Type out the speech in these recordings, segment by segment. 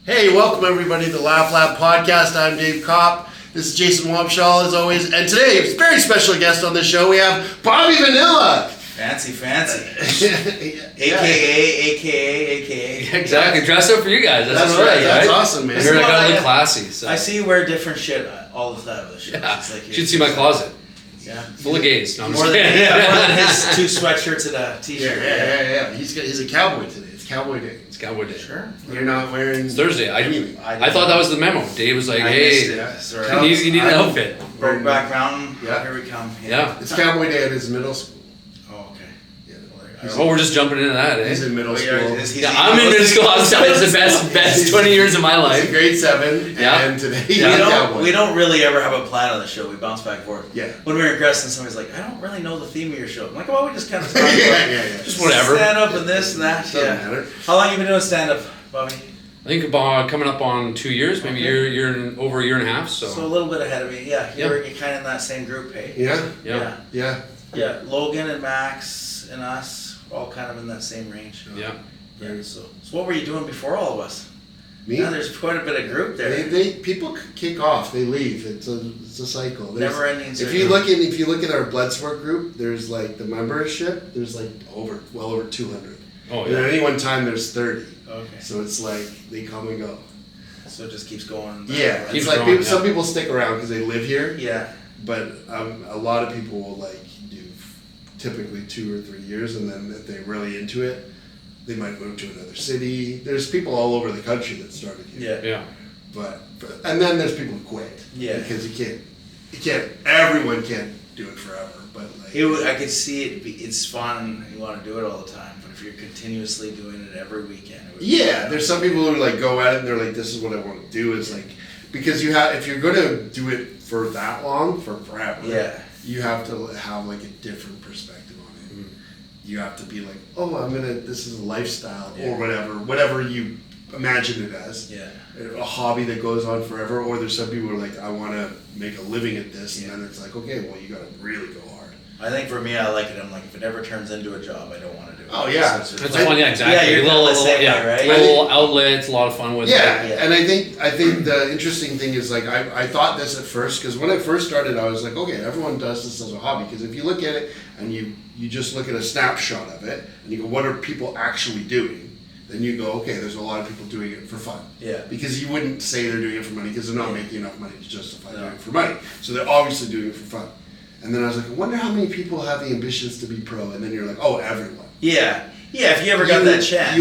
Hey, welcome everybody to the Laugh Lab podcast. I'm Dave Kopp. This is Jason Wamshall as always. And today, a very special guest on the show. We have Bobby Vanilla. Fancy. AKA. Exactly. Dress up for you guys. That's right. That's awesome, man. I heard I gotta look classy. So. I see you wear different shit all the time. Yeah. It's like you should see my closet. Yeah. Full of gays. No, I'm more just than kidding. his 2 sweatshirts and a t-shirt. Yeah. He's a cowboy today. It's Cowboy Day. It's Cowboy Day. Sure. You're not wearing... It's Thursday. I thought that was the memo. Dave was like, hey, you need an outfit. Brokeback Mountain. Yeah. Here we come. Yeah. It's Cowboy Day at his middle school. Oh, okay. Yeah. Oh, we're just jumping into that, eh? He's in middle school. I'm in middle school. It's the best 20 years of my He's life. in grade 7, and today he's a cowboy. We don't really ever have a plan on the show. We bounce back and forth. Yeah. When we were in Creston, somebody's like, I don't really know the theme of your show. I'm like, well, we just kind of talk about Just whatever. stand up and this and that. Doesn't matter. How long you been doing stand up, Bobby? I think about coming up on 2 years, maybe over a year and a half. So a little bit ahead of me. Yeah, you're kind of in that same group, hey? Yeah. Logan and Max and us, all kind of in that same range. Yeah. So what were you doing before all of us? Me? Yeah, there's quite a bit of group there. People kick off, they leave. It's a cycle. Never ending. If you look at our Bloodsport group, there's like the membership. There's like well over 200. Oh And yeah. at any one time, there's 30. Okay. So it's like they come and go. So it just keeps going. Yeah, Keeps it's like growing, some people stick around because they live here. Yeah. But a lot of people will like do typically 2 or 3 years, and then if they're really into it, they might move to another city. There's people all over the country that started here. Yeah. And then there's people who quit. Yeah. Because everyone can't do it forever. But like, I could see it. It's fun. You want to do it all the time. But if you're continuously doing it every weekend, it would yeah, there's some people who like go at it and they're like, "This is what I want to do." It's like because if you're going to do it for that long, for forever, you have to have like a different perspective on it. Mm-hmm. You have to be like, "Oh, this is a lifestyle or whatever you imagine it as." Yeah. A hobby that goes on forever, or there's some people who are like, I want to make a living at this, and then it's like, okay, well, you got to really go hard. I think for me, I like it. I'm like, if it ever turns into a job, I don't want to do it. Oh yeah, So that's fun. Yeah, exactly. Yeah, you're little, the same way, right? Little outlets, a lot of fun with it. Yeah, and I think the interesting thing is like I thought this at first because when I first started, I was like, okay, everyone does this as a hobby because if you look at it and you just look at a snapshot of it and you go, what are people actually doing? Then you go, okay, there's a lot of people doing it for fun. Yeah. Because you wouldn't say they're doing it for money because they're not making enough money to justify doing it for money. So they're obviously doing it for fun. And then I was like, I wonder how many people have the ambitions to be pro. And then you're like, oh, everyone. Yeah. Yeah, if you ever got that chance.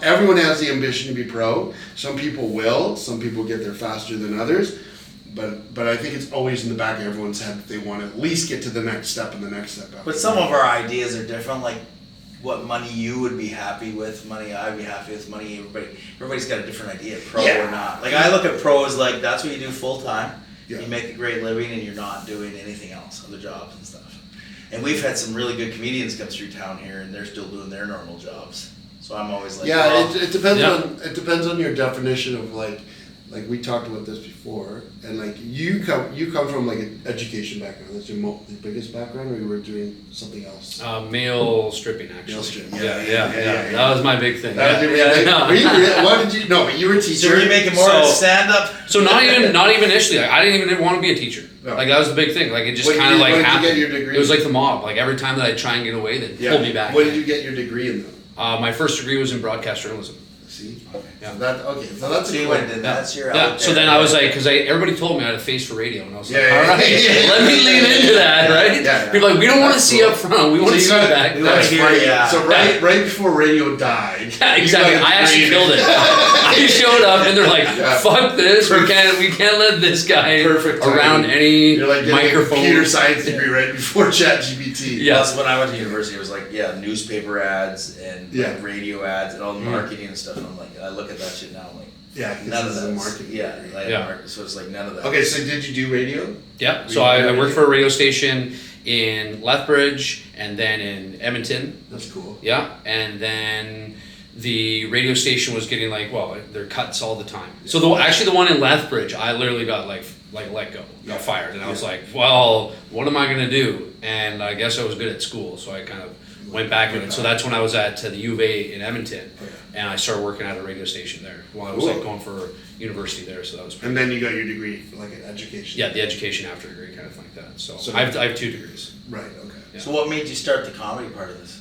Everyone has the ambition to be pro. Some people will. Some people get there faster than others. But I think it's always in the back of everyone's head that they want to at least get to the next step and the next step up. But some of our ideas are different, like what money you would be happy with, money I'd be happy with, money everybody's got a different idea, pro or not. Like I look at pro as like that's what you do full time. Yeah. You make a great living and you're not doing anything else, other jobs and stuff. And we've had some really good comedians come through town here and they're still doing their normal jobs. So I'm always like, it depends on your definition of like we talked about this before, and like you come from like an education background. That's your biggest background, or you were doing something else? Male stripping, actually. Male stripping. Yeah. That was my big thing. What did you? No, but you were a teacher. So were you making more stand up? So not even initially. Like, I didn't even want to be a teacher. No. Like that was the big thing. Like it just kind of like happened. When did you get your degree? It was like the mob. Like every time that I'd try and get away, they'd pull me back. What did you get your degree in though? My first degree was in broadcast journalism. See? Okay. Yeah. So that's a went in. That's your So then I was like, because everybody told me I had a face for radio, and I was like, all right, let me lean into that, right? Yeah. People are like, we don't want to see you up front, we want to see you back. That's funny. So right before radio died. Yeah, exactly. I actually killed it. I showed up, and they're like, fuck this. We can't let this guy around any You're like microphone. A computer science degree right before ChatGPT. Yeah. Plus, when I went to university, it was like newspaper ads and like radio ads and all the marketing and stuff. And I'm like, I look at that shit now. I'm like, none of that. Marketing. So it's like none of that. Okay, so did you do radio? Yeah. So I worked for a radio station in Lethbridge and then in Edmonton. That's cool. Yeah, and then the radio station was getting their cuts all the time. So the one in Lethbridge, I literally got let go, got fired, and I was like, well, what am I gonna do? And I guess I was good at school, so I kind of went back in it. So that's when I was at the U of A in Edmonton, and I started working at a radio station there while I was like going for university there. So that was. And then you got your degree, like an education. Yeah, the education after degree, kind of like that. So I have 2 degrees. Right. Okay. Yeah. So what made you start the comedy part of this?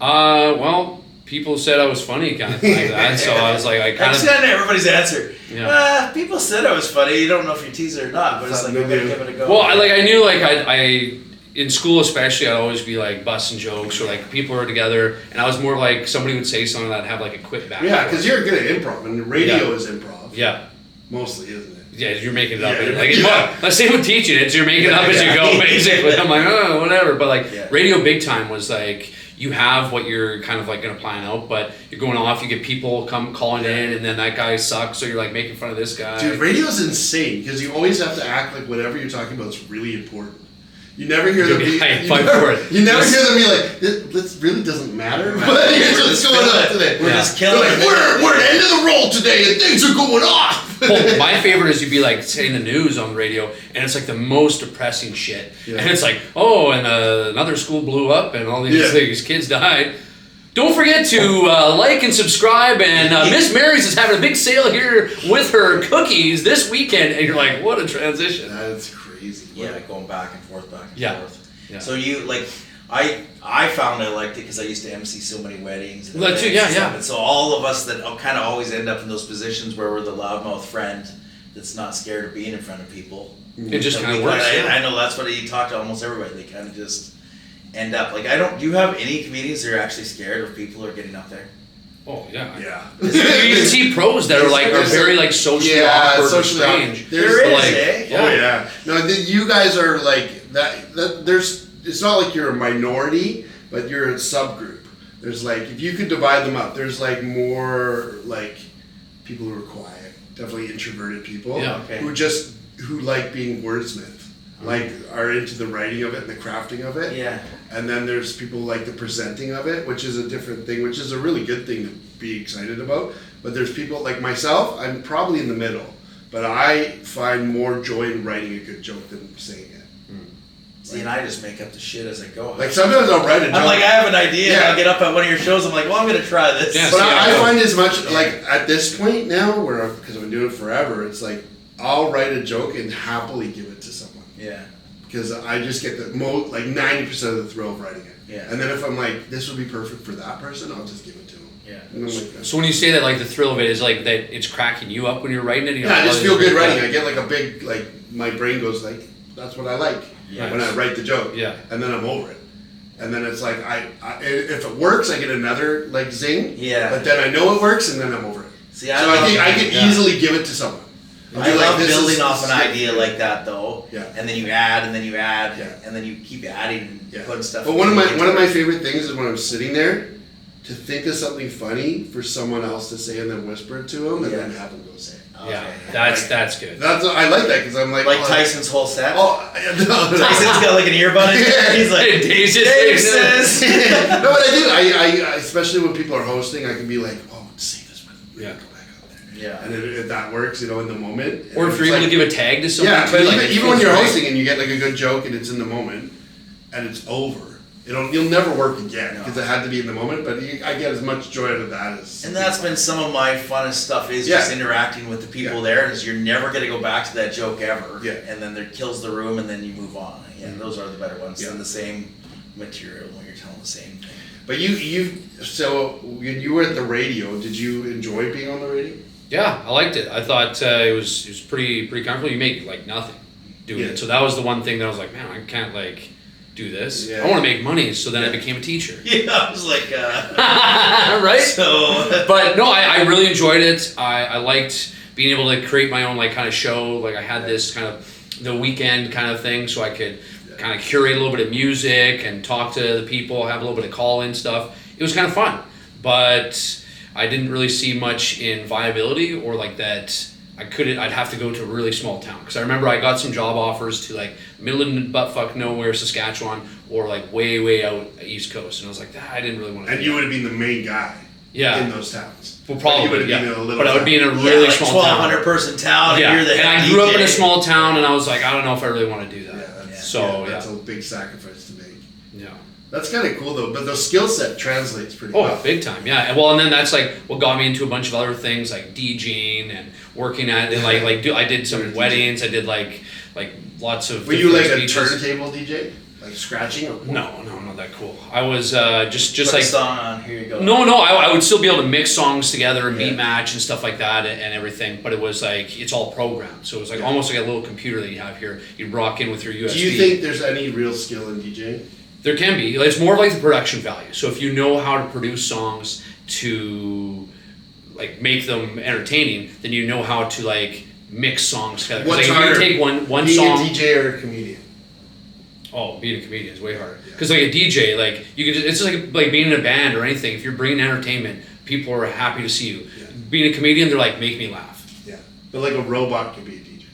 Well, people said I was funny, kind of like that. So I was like, That's kind of everybody's answer. Yeah. People said I was funny. You don't know if you're teasing or not, but it's like, okay, give it a go. Well, I knew like I in school especially, I'd always be like busting jokes or like people were together, and I was more like somebody would say something that I'd have like a quick back. Yeah, because you're good at improv, and radio is improv. Yeah. Mostly, isn't it? Yeah, you're making it up. Like, same with teaching it. You're making it up as you go, basically. I'm like, oh, whatever. But like, radio big time was like, you have what you're kind of like going to plan out, but you're going off, you get people come calling in, and then that guy sucks, so you're like making fun of this guy. Dude, radio's insane, because you always have to act like whatever you're talking about is really important. You never hear them be like, you never hear them be like, this really doesn't matter. But here's what's going on today. We're just killing it. We're at the end of the roll today, and things are going off. Well, my favorite is you'd be like saying the news on the radio, and it's like the most depressing shit. Yeah. And it's like, oh, and another school blew up, and all these kids died. Don't forget to like and subscribe, and Miss Mary's is having a big sale here with her cookies this weekend. And you're like, what a transition. That's crazy. Yeah, going back and forth. Yeah. So you, like, I found I liked it because I used to MC so many weddings. And that too, yeah. And so all of us that kind of always end up in those positions where we're the loudmouth friend that's not scared of being in front of people. It just kind of works. I know that's what you talk to almost everybody. They kind of just end up like, do you have any comedians that are actually scared of people are getting up there? Oh yeah. Yeah. You can see pros that are very like socially awkward or strange. There is, like, oh yeah. No, you guys are like that. It's not like you're a minority, but you're a subgroup. There's like, if you could divide them up, there's like more like people who are quiet, definitely introverted people, who like being wordsmith, like are into the writing of it and the crafting of it. Yeah. And then there's people who like the presenting of it, which is a different thing, which is a really good thing to be excited about. But there's people like myself, I'm probably in the middle, but I find more joy in writing a good joke than saying it. See, and I just make up the shit as I go. Like sometimes I'll write a joke. I'm like, I have an idea, and I'll get up at one of your shows. I'm like, well, I'm gonna try this. Yes, but I find as much like at this point now, because I've been doing it forever, it's like I'll write a joke and happily give it to someone. Yeah. Because I just get the like 90% of the thrill of writing it. Yeah. And then if I'm like, this would be perfect for that person, I'll just give it to them. Yeah. And I'm like, so when you say that, like the thrill of it is like that it's cracking you up when you're writing it. Yeah, I just feel good writing. I get like a big my brain goes like, that's what I like when I write the joke. Yeah. And then I'm over it. And then it's like if it works, I get another like zing. Yeah. But then I know it works, and then I'm over it. See, I think I can easily give it to someone. I love building off an idea like that though. Yeah. And then you add, and then you add, and then you keep adding and putting stuff. But one of my favorite things is when I'm sitting there to think of something funny for someone else to say and then whisper it to them and then have them go say it. Yeah, that's good. I like that because I'm like Tyson's whole set. Oh, no. Tyson's got like an earbud. He's like, Dave says. No, but I do. I especially when people are hosting, I can be like, oh, say this one. Yeah. Yeah. And if that works, in the moment. Or if you're able to give a tag to someone. Yeah, but like, even when you're hosting and you get like a good joke and it's in the moment and it's over, you'll never work again because it had to be in the moment. But I get as much joy out of that as. And that's been some of my funnest stuff is just interacting with the people there. And you're never going to go back to that joke ever. Yeah. And then it kills the room and then you move on. Yeah, those are the better ones than the same material when you're telling the same thing. But so when you were at the radio, did you enjoy being on the radio? Yeah, I liked it. I thought it was pretty comfortable. You make like nothing doing it. So that was the one thing that I was like, man, I can't like do this. Yeah. I want to make money. So then I became a teacher. Yeah, I was like, right? So, but no, I really enjoyed it. I liked being able to create my own like kind of show. Like I had this kind of the weekend kind of thing, so I could kind of curate a little bit of music and talk to the people, have a little bit of call-in stuff. It was kind of fun, but I didn't really see much in viability or like that. I'd have to go to a really small town because I remember I got some job offers to like middle of buttfuck nowhere, Saskatchewan, or like way out East Coast, and I was like, I didn't really want to. And you would have been the main guy. In those towns. Well, probably. You would have been in a little. But I would be in a really like small town. 1,200 person town. Yeah. And you're the I grew up in a small town, and I was like, I don't know if I really want to do that. That's a big sacrifice to make. Yeah. That's kind of cool though, but the skill set translates pretty well. Oh, big time, yeah. And then that's like what got me into a bunch of other things like DJing and working at and I did some weddings. I did like lots of. Were you like a turntable DJ, like scratching? Or No, not that cool. I was just like song on. Here you go. No, I would still be able to mix songs together and beat match and stuff like that and everything. But it was like it's all programmed, so it was like almost like a little computer that you have here. You'd rock in with your USB. Do you think there's any real skill in DJing? There can be. It's more like the production value. So if you know how to produce songs to like make them entertaining, then you know how to like mix songs together. What's like, harder? If you take one being song. a DJ or a comedian? Oh, being a comedian is way harder. Because like a DJ, like you can it's just like being in a band or anything. If you're bringing entertainment, people are happy to see you. Yeah. Being a comedian, they're like, make me laugh. Yeah, but like a robot could be a DJ.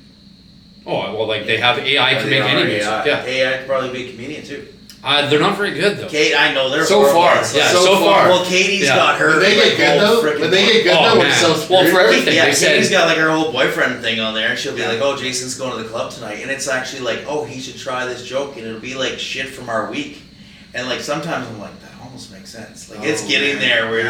Oh well, like they have AI can make any music. Yeah, AI could probably be a comedian too. They're not very good though. Kate, I know they're so far. Yeah, so far. Well, Katie's got her. When they get good though, when they get good though, it's so well for everything. Yeah, they Katie's said, got like her whole boyfriend thing on there, and she'll be like, "Oh, Jason's going to the club tonight," and it's actually like, "Oh, he should try this joke," and it'll be like shit from our week, and like sometimes I'm like, that almost makes sense. Like it's getting there where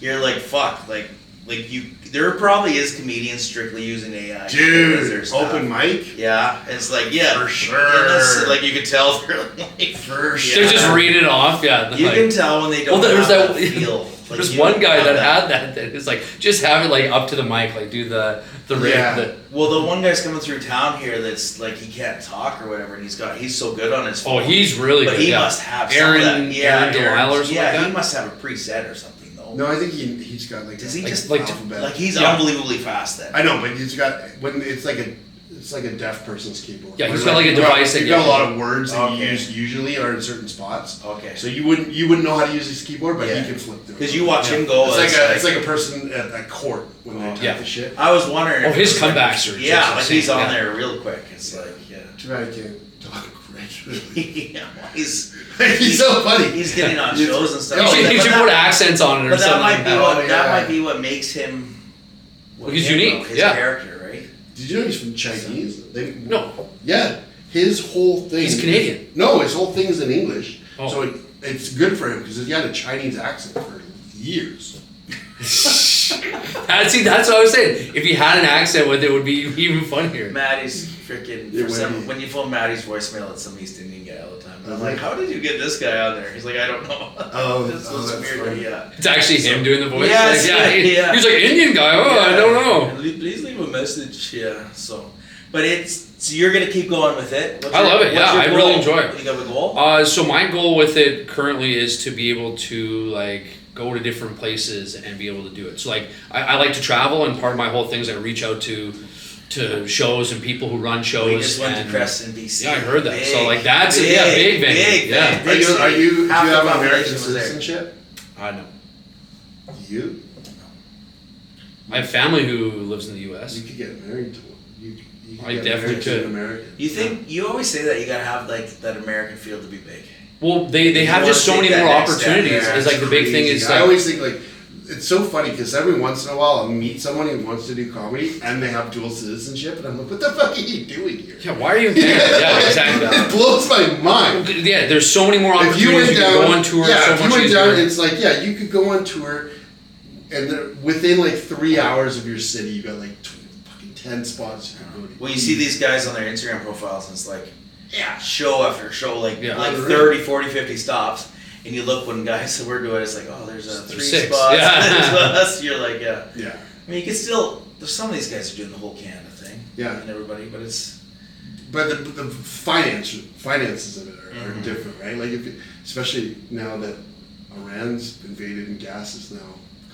you're like, fuck, like you. There probably is comedians strictly using AI. Dude, open mic? Yeah, it's like, for sure. Like you could tell they're like, for sure. They're just reading it off, yeah. You can tell when they don't have that feel. Like, there's one guy that had that is like, just have it like up to the mic, like do the riff. Well, the one guy's coming through town here that's like, he can't talk or whatever, and he's so good on his phone. Oh, he's really good. But he must have Aaron, some of that. Aaron Delisle or something like that? He must have a preset or something. No, I think he's got like. Does he just alphabet? like he's unbelievably fast then? I know, but he's got when it's like a deaf person's keyboard. Yeah, he's got like a device that you've got a lot of words that you use usually are in certain spots. Okay. So you wouldn't know how to use his keyboard, but he can flip through. Because you watch him go. It's like a person at court when they type the shit. I was wondering. Oh, his comebacks are. Yeah, like he's on there real quick. It's like Too bad I can't talk regularly. Yeah, he's so funny. He's getting on shows and stuff. You should put accents on it or something. That might be what makes him. He's unique. His character, right? Did you know he's from Chinese? No. Yeah, his whole thing. He's Canadian. No, his whole thing is in English. Oh. So it's good for him because he had a Chinese accent for years. That's what I was saying. If he had an accent with it, would be even funnier. Maddie's freaking. When you phone Maddie's voicemail, it's some East Indian guy all the time. And I'm like, how did you get this guy on there? He's like, I don't know. That's weird. funny. Yeah. It's actually him doing the voice. Yes, like, He's like Indian guy. Oh, I don't know. Please leave a message. Yeah. So you're gonna keep going with it. I love it. Yeah, I really enjoy it. You have a goal? So my goal with it currently is to be able to like go to different places and be able to do it. So like I like to travel, and part of my whole thing is I reach out to shows and people who run shows. We just went to Creston, BC. Yeah, I heard that. So like that's big venue. Yeah. Do you have American citizenship? No. You? I have family who lives in the U.S. You could get married to one. I definitely could. American. You think you always say that you gotta have like that American feel to be big. Well, they have just so many more opportunities. It's like the big thing is. I always think like it's so funny because every once in a while I'll meet someone who wants to do comedy and they have dual citizenship and I'm like, what the fuck are you doing here? Yeah, why are you in Canada? Yeah, exactly. It blows my mind. Yeah, there's so many more opportunities. If you went down, go on tour, yeah, so if you much went easier. down, it's like you could go on tour and within like 3 hours of your city you got like 10 spots you can go to. Well, you see these guys on their Instagram profiles and it's like, show after show, like 30, 40, 50 stops. And you look when guys that we're doing, it's like, oh, there's 3 6. spots. Yeah. There's us. You're like, yeah. I mean, you can still, there's some of these guys are doing the whole Canada thing. Yeah. And everybody, but it's. But the finances of it are different, right? Like, especially now that Iran's invaded and gas is now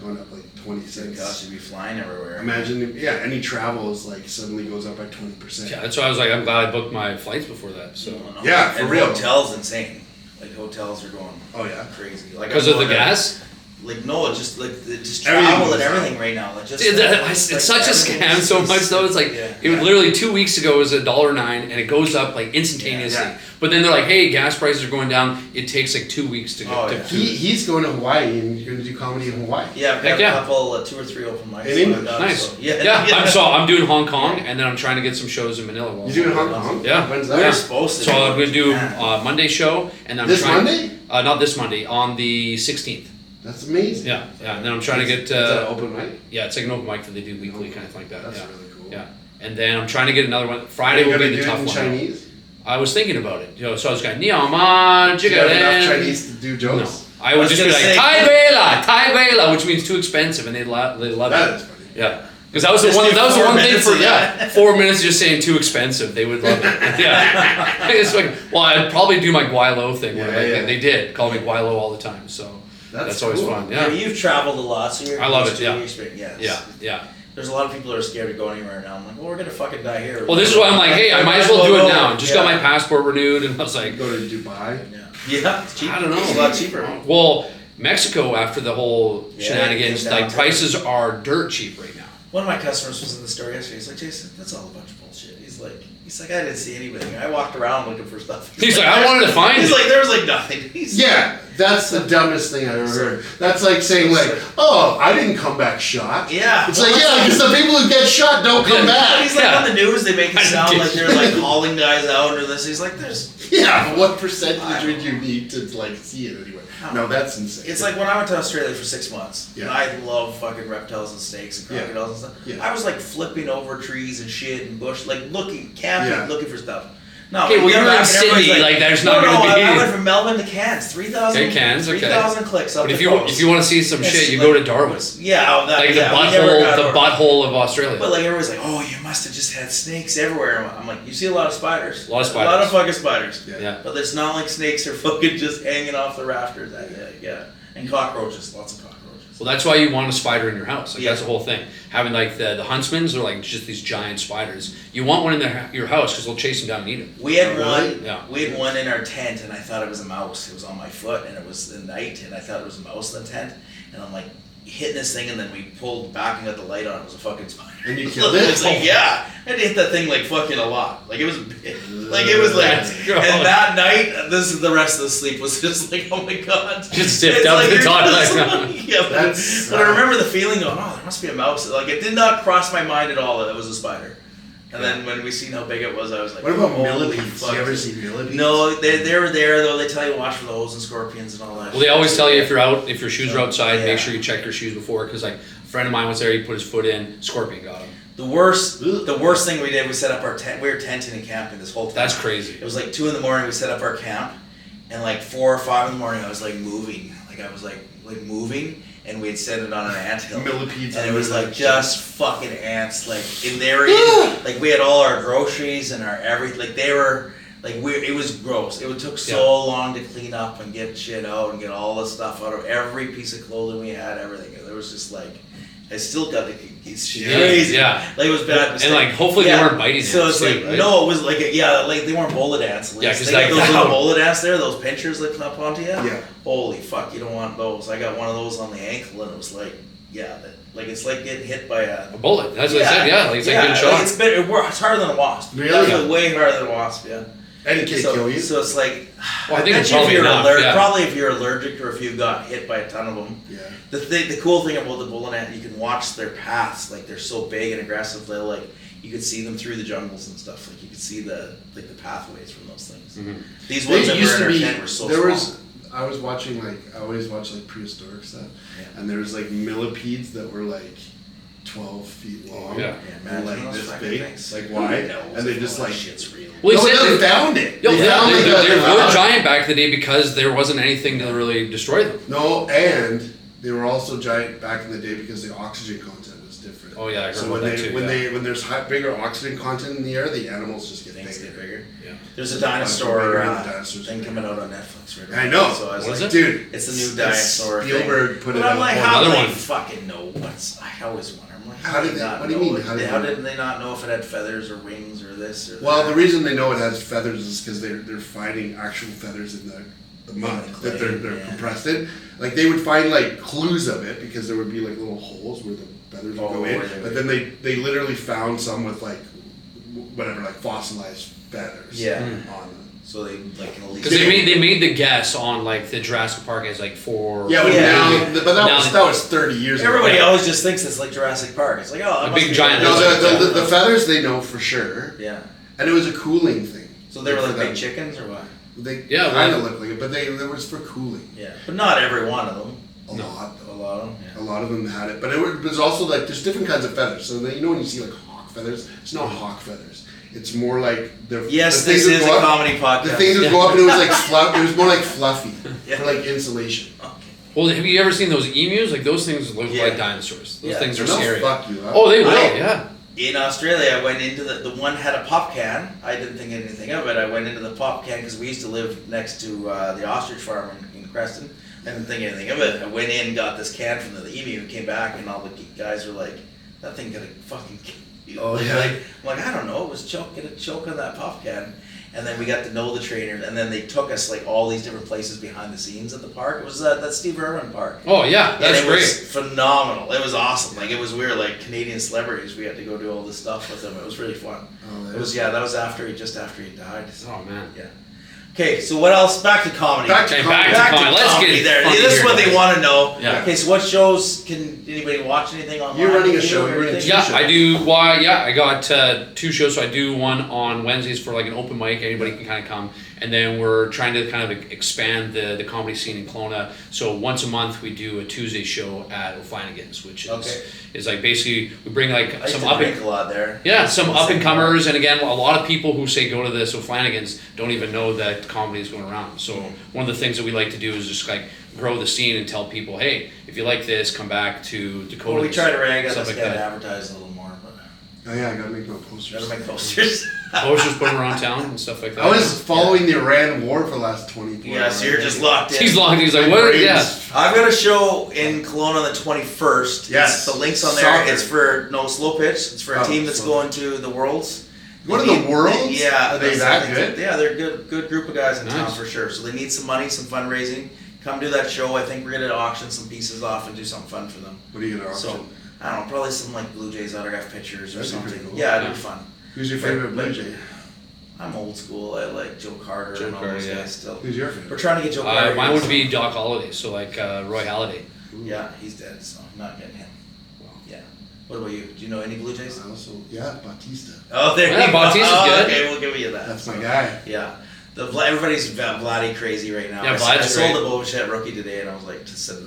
gone up like 20 cents. Gosh, you'd be flying everywhere. Imagine, any travel is like suddenly goes up by 20%. Yeah, that's why I was like, I'm glad I booked my flights before that. So yeah, for real. Hotels insane. Like hotels are going. Oh yeah, crazy. Like because of the gas. Like no, just like just Everything travel goes and everything up. right now. Like just It's such a scam so much though. It's like it was literally 2 weeks ago it was $1.09 and it goes up like instantaneously. Yeah. But then they're like, hey, gas prices are going down. It takes like 2 weeks to go. He's going to Hawaii and you're going to do comedy in Hawaii. Yeah, I've got a couple, 2 or 3 open mics. In England. Nice. So, I'm doing Hong Kong and then I'm trying to get some shows in Manila. You're doing Hong Kong? Yeah. When's that? We're supposed to. So I'm going to do Monday show and then I'm Monday? Not this Monday, on the 16th. That's amazing. Yeah. And then I'm trying to get. Is that an open mic? Yeah, it's like an open mic that they do weekly, kind of like that. That's really cool. Yeah. And then I'm trying to get another one. Friday will be the tough one. Chinese? I was thinking about it. So I was going, Niao Ma, Do you have enough Chinese to do jokes? No. I would just be like, Tai Bela, which means too expensive, and they love it. That is funny. Yeah. Because that was the one thing for 4 minutes just saying too expensive. They would love it. Yeah. It's like, well, I'd probably do my Guaylo thing where they did call me Guaylo all the time. So that's always fun. Yeah. You've traveled a lot, so you're I love it. Yeah. There's a lot of people that are scared to go anywhere now. I'm like, well, we're gonna fucking die here. Well, this is why I'm like, hey, I might as well do it now. Just got my passport renewed, and I was like, go to Dubai. Yeah, it's cheap. I don't know. It's a lot cheaper. Well, Mexico after the whole shenanigans, like prices are dirt cheap right now. One of my customers was in the store yesterday. He's like, Jason, that's all a bunch of bullshit. He's like, I didn't see anything. I walked around looking for stuff. He's like, I wanted to find it. He's like, there was like nothing. Yeah, that's the dumbest thing I've ever heard. That's like saying like, oh, I didn't come back shot. Yeah. It's like, yeah, because the people who get shot don't come back. He's like, on the news, they make it sound like they're like calling guys out or this. He's like, yeah, but what percentage would you need to like see it anyway? No, that's insane. It's like when I went to Australia for 6 months, and Yeah. I love fucking reptiles and snakes and crocodiles and stuff. Yeah. I was like flipping over trees and shit and bush, like camping, looking for stuff. No, okay, well, you're in Sydney, like there's not going to be. I went from Melbourne to Cairns, 3,000 clicks up. But if you want to see some shit, you go to Darwin. Yeah, the butthole of Australia. But like everybody's like, oh, you must have just had snakes everywhere. I'm like, you see a lot of spiders. A lot of fucking spiders. Yeah. But it's not like snakes are fucking just hanging off the rafters. Yeah. And cockroaches, lots of cockroaches. Well, that's why you want a spider in your house. Like that's the whole thing. Having like the huntsmans are like just these giant spiders. You want one in your house because they'll chase them down and eat them. We had one. Yeah. We had one in our tent, and I thought it was a mouse. It was on my foot, and it was the night, and I thought it was a mouse in the tent. And I'm like hitting this thing, and then we pulled back and got the light on. It was a fucking spider. And you killed it? It was like, yeah. I had to hit that thing like fucking a lot. Like it was big. Like it was like. And that night, the rest of the sleep was just like, oh my god. Just zipped up the top like, yeah, but I remember the feeling going, oh, there must be a mouse. Like it did not cross my mind at all that it was a spider. And then when we seen how big it was, I was like, what about millipedes? Do you ever see millipedes? No, they were there though. They tell you to watch for those and scorpions and all that. Well, they always tell you if your shoes are outside, make sure you check your shoes before, because like a friend of mine was there, he put his foot in, scorpion got him. The worst thing we did, we set up our tent. We were tenting and camping this whole time. That's crazy. It was like 2 a.m. we set up our camp, and like 4 or 5 in the morning I was like moving. Like I was like moving, and we had set it on an anthill. Millipedes. And it was like just fucking ants. Like in there, like we had all our groceries and our everything. Like they were. Like it was gross. It took so long to clean up and get shit out and get all the stuff out of every piece of clothing we had, everything. There was just like, I still got it's crazy. Yeah. Like it was bad. And like hopefully they weren't biting so ants. So it's like, right? No, it was like, like they weren't bullet ants. Yeah, because they got those little bullet ants there, those pinchers that come up onto you. Yeah. Holy fuck, you don't want those. I got one of those on the ankle and it was like, like it's like getting hit by a bullet. That's what I said, like it's like getting shot. Like it's harder than a wasp. Really? Definitely way harder than a wasp, yeah. And it can't kill you? So it's like, well, I think it's probably if you're allergic or if you got hit by a ton of them. Yeah. The cool thing about the bullet ant, you can watch their paths. Like they're so big and aggressive. They're like, you could see them through the jungles and stuff. Like you could see the pathways from those things. Mm-hmm. These ones that were in our tent were so small. I was watching I always watch like prehistoric stuff, and there was like millipedes that were like 12 feet long, and like this big, like wide, and they just like shit's real. Well, they found it. They were giant back in the day because there wasn't anything to really destroy them. No, and they were also giant back in the day because the oxygen content was different. Oh yeah, I heard so about that too. When there's bigger oxygen content in the air, the animals just get bigger. Yeah. There's a dinosaur thing coming out on Netflix right now. I know. So I was what like, is it? Dude, it's the new dinosaur thing. Spielberg put it out. I'm like, how do another they one. fucking know what's? I always wonder. I'm like, how did they? What do you mean? How did they not know if it had feathers or wings or this or that? Well, the reason they know it has feathers is because they're finding actual feathers in the the mud that they're compressed in. Like they would find like clues of it because there would be like little holes where the feathers would go in. But then they literally found some with like whatever, like fossilized feathers on them. So they like because they made the guess on like the Jurassic Park as like 4. Yeah, but that was 30 years ago. Everybody always just thinks it's like Jurassic Park. It's like a big giant. No, the feathers they know for sure. Yeah. And it was a cooling thing. So they were like big chickens or what? They kind of looked like it, but it was for cooling. Yeah, but not every one of them. A lot though. A lot of them. Yeah. A lot of them had it, but it was also like there's different kinds of feathers. So you know when you see like hawk feathers, it's not hawk feathers. It's more like the this is a comedy podcast. The things would go up and it was like it was more like fluffy for like insulation. Okay. Well, have you ever seen those emus? Like those things look like dinosaurs. Those things are scary. Fuck you up. Oh, they will. Yeah. In Australia, I went into the one had a pop can. I didn't think anything of it. I went into the pop can because we used to live next to the ostrich farm in Creston. I didn't think anything of it. I went in, got this can from the emu, and came back, and all the guys were like, "That thing gonna fucking kill you." Oh yeah. I'm like, I don't know. It was get a choke on that pop can. And then we got to know the trainers, and then they took us like all these different places behind the scenes at the park. It was that Steve Irwin park. Oh yeah, that's and it great. was phenomenal. It was awesome. Like it was weird. Like Canadian celebrities, we had to go do all this stuff with them. It was really fun. Oh, it was that was after he died. Oh man. Yeah. Okay, so what else? Back to comedy. Back to comedy. Let's get it. There. This is what they want to know. Yeah. Okay, so what shows can anybody watch anything online? You're running a show. I do. Why? Yeah, I got 2 shows. So I do one on Wednesdays for like an open mic. Anybody can kind of come, and then we're trying to kind of expand the comedy scene in Kelowna. So once a month we do a Tuesday show at O'Flanagan's, which is like basically we bring like I some used to drink a lot there. Yeah, some up and comers, and again, a lot of people who say go to this O'Flanagan's don't even know that comedy is going around. So one of the things that we like to do is just like grow the scene and tell people, hey, if you like this, come back to Dakota. Well, we try to rag us like to advertise a little more, but oh yeah, I gotta make my posters. Gotta make posters. Posters put them around town and stuff like that. I was following the Iran war for the last 24 hours. Yeah, so you're just locked in. He's locked in. He's like, what? Yeah. I've got a show in Kelowna on the 21st. Yes. The link's on there. It's for slow pitch. It's for a team that's going to the Worlds. Go to the Worlds? Yeah. Are they that good? Yeah, they're a good group of guys in town for sure. So they need some money, some fundraising. Come do that show. I think we're going to auction some pieces off and do something fun for them. What are you going to auction? So, I don't know, probably some like Blue Jays autograph pictures or That'd be something. pretty cool. Yeah, it'd be fun. Who's your favorite Blue Jay? I'm old school. I like Joe Carter and all those guys still. Who's your favorite? We're trying to get Joe Carter. Mine would be Doc Holliday, so like Roy Halladay. Yeah, he's dead, so I'm not getting him. Yeah. What about you? Do you know any Blue Jays? Bautista. Oh, there you go. Bautista's good. Okay, we'll give you that. That's my guy. Yeah. Everybody's Vladdy crazy right now. Yeah, I sold a Bobichet rookie today, and I was like,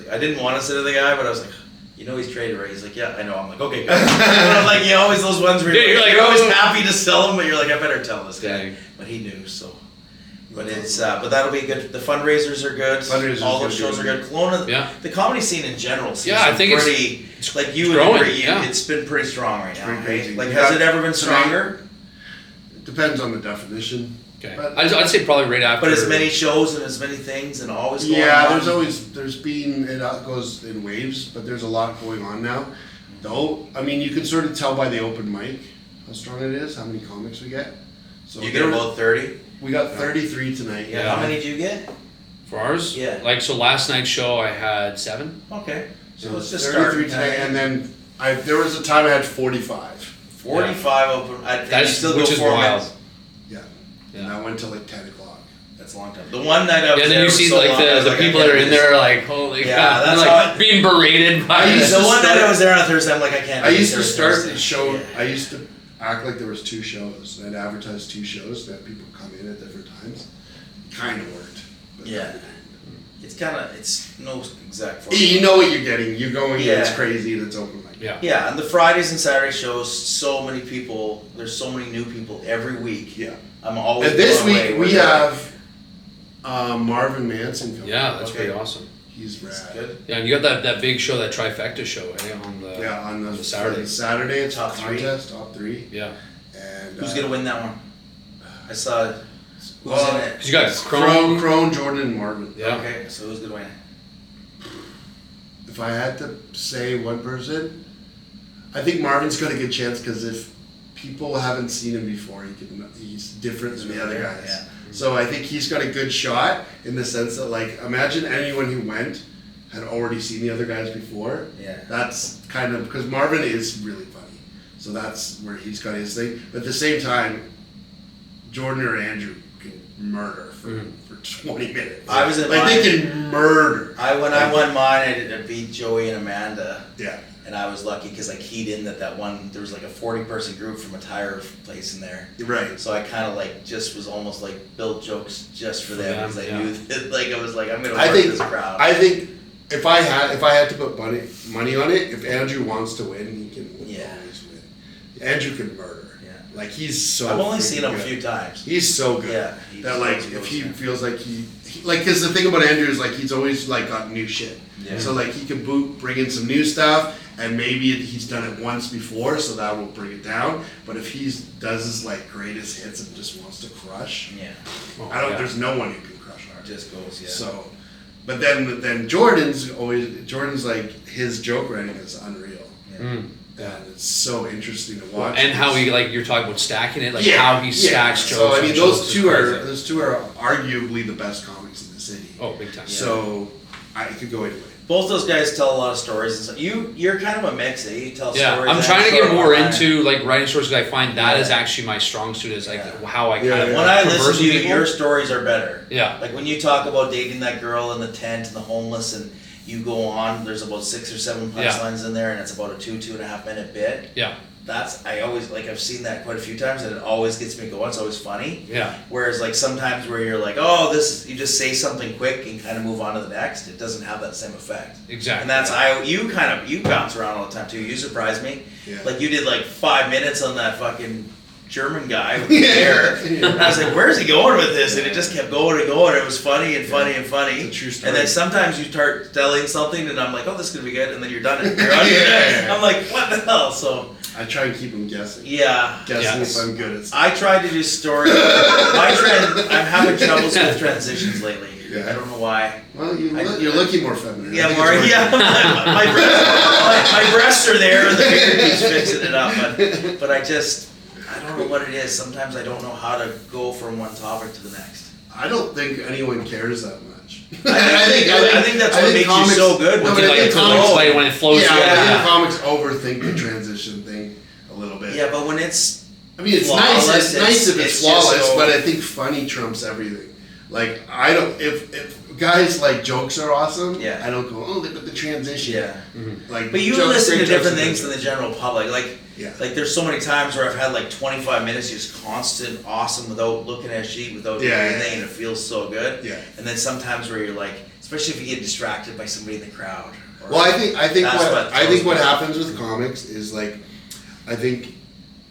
I didn't want to sit to the guy, but I was like, you know he's traded, right? He's like, yeah, I know. I'm like, okay, good. I'm like, you always those ones where you're always happy to sell him, but you're like, I better tell this guy. But he knew, so. But it's but that'll be good. The fundraisers are good. All those shows are good. Kelowna, the comedy scene in general seems I think pretty. It's like you would agree, it's been pretty strong right now. Right? Like, has it ever been stronger? It depends on the definition. Okay. I'd say probably right after. But as many shows and as many things and always going on. Yeah, it goes in waves, but there's a lot going on now. Though, I mean, you can sort of tell by the open mic how strong it is, how many comics we get. So you get about 30? We got 33 tonight. Yeah. How many did you get? For ours? Yeah. Like, so last night's show I had 7. Okay. So let's just start. 33 tonight, and then there was a time I had 45. 45 open. That's still which go is 4 wild. minutes. Yeah. And I went till like 10 o'clock. That's a long time. The one night I was and then you see like the people that are in there are like, holy God. That's like being berated by the one night I was there on Thursday, I'm like, I can't. I used to start the show. Yeah. I used to act like there was 2 shows. I'd advertise 2 shows that people come in at different times. Kind of worked. Yeah. It's no exact formula. You know what you're getting. You're going, it's crazy, and it's open mic. Yeah. Yeah, and the Fridays and Saturday shows, so many people, there's so many new people every week. Yeah. I'm always and this week we have Marvin Manson coming. Yeah, that's pretty awesome. He's rad. That's good. Yeah, and you got that big show, that trifecta show, on the Saturday. Saturday, it's top contest, top 3. Yeah. And who's gonna win that one? I saw it. Who's in it? Because you got Crone, Jordan, and Marvin. Yeah. Okay, so who's gonna win? If I had to say one person, I think Marvin's got a good chance because if people haven't seen him before, he's different than the other guys. Yeah. So I think he's got a good shot in the sense that, like, imagine anyone who went had already seen the other guys before. Yeah. That's kind of, because Marvin is really funny. So that's where he's got his thing. But at the same time, Jordan or Andrew can murder for 20 minutes. I was at like, mine. they can murder. When I won mine, I beat Joey and Amanda. Yeah. And I was lucky because I keyed in that one, there was like a 40-person group from a tire place in there. Right. So I kind of like just was almost like built jokes just for them because I knew that, like, I was like, I'm going to work this crowd. I think if I had to put money on it, if Andrew wants to win, he can always win. Andrew can murder. Yeah. Like, he's so I've only seen him good. a few times. He's so good. Yeah. That, like, if he feels like he like, because the thing about Andrew is, like, he's always, like, got new shit. Yeah. So, like, he can bring in some new stuff, and maybe he's done it once before, so that will bring it down. But if he does his, like, greatest hits and just wants to crush, there's no one who can crush hard. Just goes, yeah. So, but then Jordan's like, his joke writing is unreal. Yeah. And it's so interesting to watch. And how he, like, you're talking about stacking it, like how he stacks jokes. So I mean, those two are arguably the best comics in the city. Oh, big time. So I could go anyway. Both those guys tell a lot of stories and stuff. You're kind of a mix, eh? You tell stories. Yeah, I'm trying to get more into, like, writing stories because I find that is actually my strong suit, is like how I kind of when I listen converse to with you, people. your stories are better. Yeah. Like when you talk about dating that girl in the tent and the homeless, and you go on, there's about 6 or 7 punchlines in there, and it's about a 2.5 minute bit. Yeah. I always, like, I've seen that quite a few times, and it always gets me going. It's always funny. Yeah. Whereas, like, sometimes where you're like, oh, you just say something quick and kind of move on to the next. It doesn't have that same effect. Exactly. And that's you bounce around all the time too. You surprise me. Yeah. Like, you did like 5 minutes on that fucking German guy with the hair. And I was like, where's he going with this? And it just kept going and going. It was funny and funny and funny. It's a true story. And then sometimes you start telling something, and I'm like, oh, this is gonna be good. And then you're done. And you're I'm like, what the hell? So I try and keep them guessing. yeah. Guessing if I'm good at stuff. I tried to do stories. I'm having troubles with transitions lately. Yeah. I don't know why. Well, you're looking more feminine. Yeah, my breasts are there, and the beard keeps fixing it up. But I don't know what it is. Sometimes I don't know how to go from one topic to the next. I don't think anyone cares that much. I think that's what makes you so good. When it flows. I think comics overthink the transition thing a little bit. Yeah, but when it's, I mean, it's flawless, nice. It's nice if it's flawless, but I think funny trumps everything. Like, I don't, if guys like jokes are awesome, Yeah. I don't go, oh, look at the transition. Yeah. Like, But you jokes- listen to great jokes different are things than the general public. Like, Yeah. like there's so many times where I've had like 25 minutes just constant awesome without looking at a sheet, without doing anything, and it feels so good. Yeah. And then sometimes where you're like, especially if you get distracted by somebody in the crowd. Well, I think That's what happens with comics is, like, I think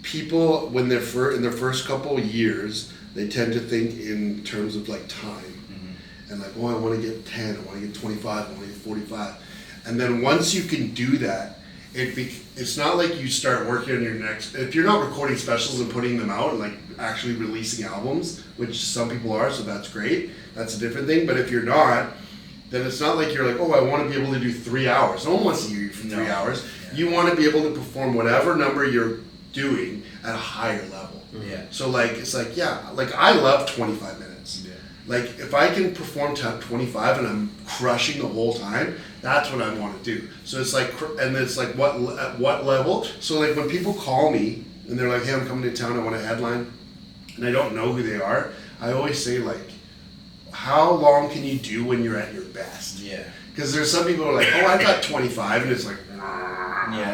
people when they're in their first couple of years, they tend to think in terms of, like, time. And like, oh, I want to get 10, I want to get 25, I want to get 45. And then once you can do that, it's not like you start working on your next, if you're not recording specials and putting them out and, like, actually releasing albums, which some people are, so that's great, that's a different thing. But if you're not, then it's not like you're like, oh, I want to be able to do 3 hours. No one wants to hear you for 3 hours. Yeah. You want to be able to perform whatever number you're doing at a higher level. Yeah. So, like, it's like, yeah, like, I love 25 minutes. Yeah. Like, if I can perform 25 and I'm crushing the whole time, that's what I want to do. So it's like, and it's like, at what level? So, like, when people call me and they're like, hey, I'm coming to town, I want a headline, and I don't know who they are, I always say, like, how long can you do when you're at your best? Yeah. Because there's some people who are like, oh, I've got 25, and it's like,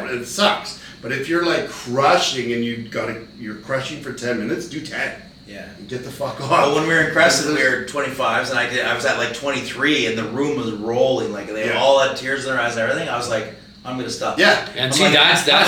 it sucks. But if you're, like, crushing and you're crushing for 10 minutes, do 10. Yeah. And get the fuck off. Well, when we were in Crescent, we were 25s, and I was at like 23, and the room was rolling. Like, they all had tears in their eyes and everything. I was like, I'm gonna stop. Yeah. And see, that's the big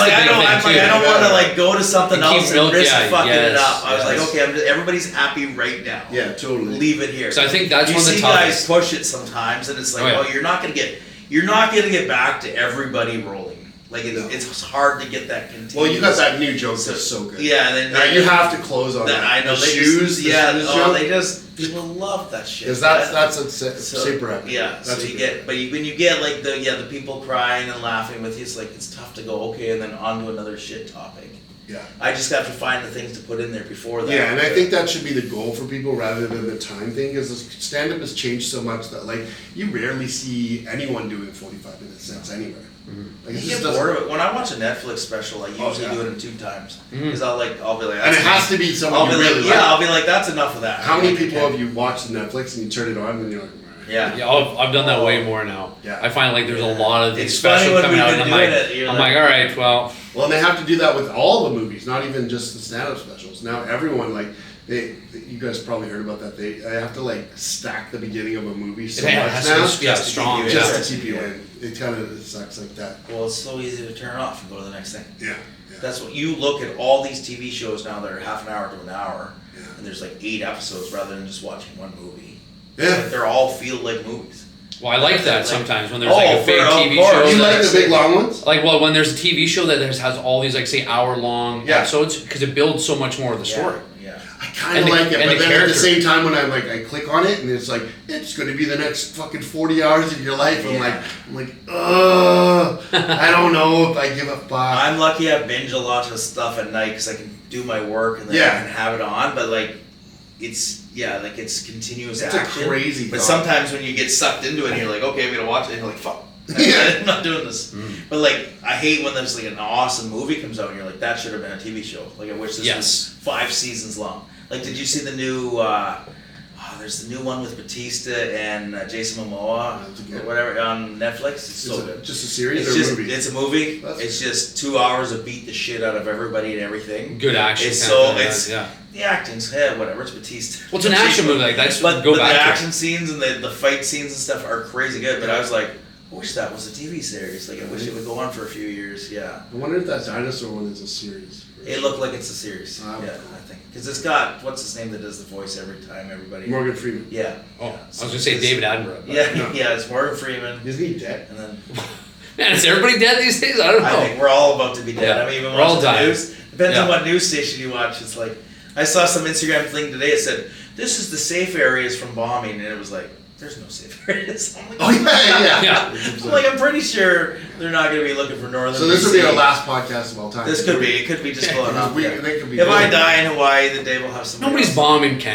thing too. I don't want to, like, go to something else and risk fucking it up. I was like, okay, everybody's happy right now. Yeah, totally. Leave it here. So I think that's you one of the see toughest. guys push it sometimes, and it's like, you're not gonna get back to everybody rolling. Like it's hard to get that continuous. Well, you got that new joke that's so good. Yeah, and then you have to close on that. I know the they shoes. they just people love that shit. Because that's a super epic. Yeah, that's so you get, but when you get like the people crying and laughing with you, it's like it's tough to go okay and then on to another shit topic. Yeah. I just have to find the things to put in there before that. Yeah, and I think that should be the goal for people rather than the time thing, because stand-up has changed so much that like you rarely see anyone doing 45-minute sets anywhere. Mm-hmm. Like, you get bored of it. When I watch a Netflix special, I usually do it in 2 times because I'll be like, and it has to be someone you really like. Yeah, I'll be like, that's enough of that. How many people have you watched Netflix and you turn it on and you're like, yeah, I've done that way more now. Yeah. I find like there's a lot of these it's specials coming out, and I'm like, all right, well. Well, and they have to do that with all the movies, not even just the stand-up specials. Now everyone you guys probably heard about that. They have to like stack the beginning of a movie so much now, strong, just to keep you in. It kind of sucks like that. Well, it's so easy to turn off and go to the next thing. Yeah. That's what you look at all these TV shows now that are half an hour to an hour, and there's like 8 episodes rather than just watching one movie. Yeah. Like they're all feel like movies. Well, I like that sometimes when there's like a big TV show. You like the big long ones? Like, well, when there's a TV show that has all these like say hour-long episodes, because it builds so much more of the story. Yeah. I kind of like it, but then at the same time when I click on it and it's like, it's going to be the next fucking 40 hours of your life, I'm like, I don't know if I give a fuck. I'm lucky I binge a lot of stuff at night because I can do my work and then I can have it on, but like, it's continuous action. It's a crazy But thought. sometimes when you get sucked into it and you're like, okay, I'm going to watch it, and you're like, fuck. I'm not doing this. But like, I hate when there's like an awesome movie comes out and you're like, that should have been a TV show. Like, I wish this was 5 seasons long. Like, did you see the new, there's the new one with Batista and Jason Momoa, or whatever, on Netflix. It's so good. Just a series or a movie? It's a movie. It's just 2 hours of beat the shit out of everybody and everything. Good action. The acting's whatever. It's Batista. Well, it's an action movie. Like that's but go back the to action scenes and the fight scenes and stuff are crazy good. But I was like, I wish that was a TV series. Like, I wish it would go on for a few years. Yeah. I wonder if that dinosaur one is a series. It looked like it's a series. I think because it's got what's his name that does the voice every time everybody. Morgan Freeman. Yeah. Oh, I was gonna say David Attenborough. Yeah, it's Morgan Freeman. Isn't he dead? And then. Man, is everybody dead these days? I don't know. I think we're all about to be dead. I mean, even watching the news. Depends on what news station you watch. It's like I saw some Instagram thing today. It said this is the safe areas from bombing, and it was like. There's no safe areas. I'm like, I'm like, I'm pretty sure they're not going to be looking for northern. So this will be our last podcast of all time. This could be. It could be just blowing up. If I die in Hawaii, then Dave will have some. Nobody's bombing Canada.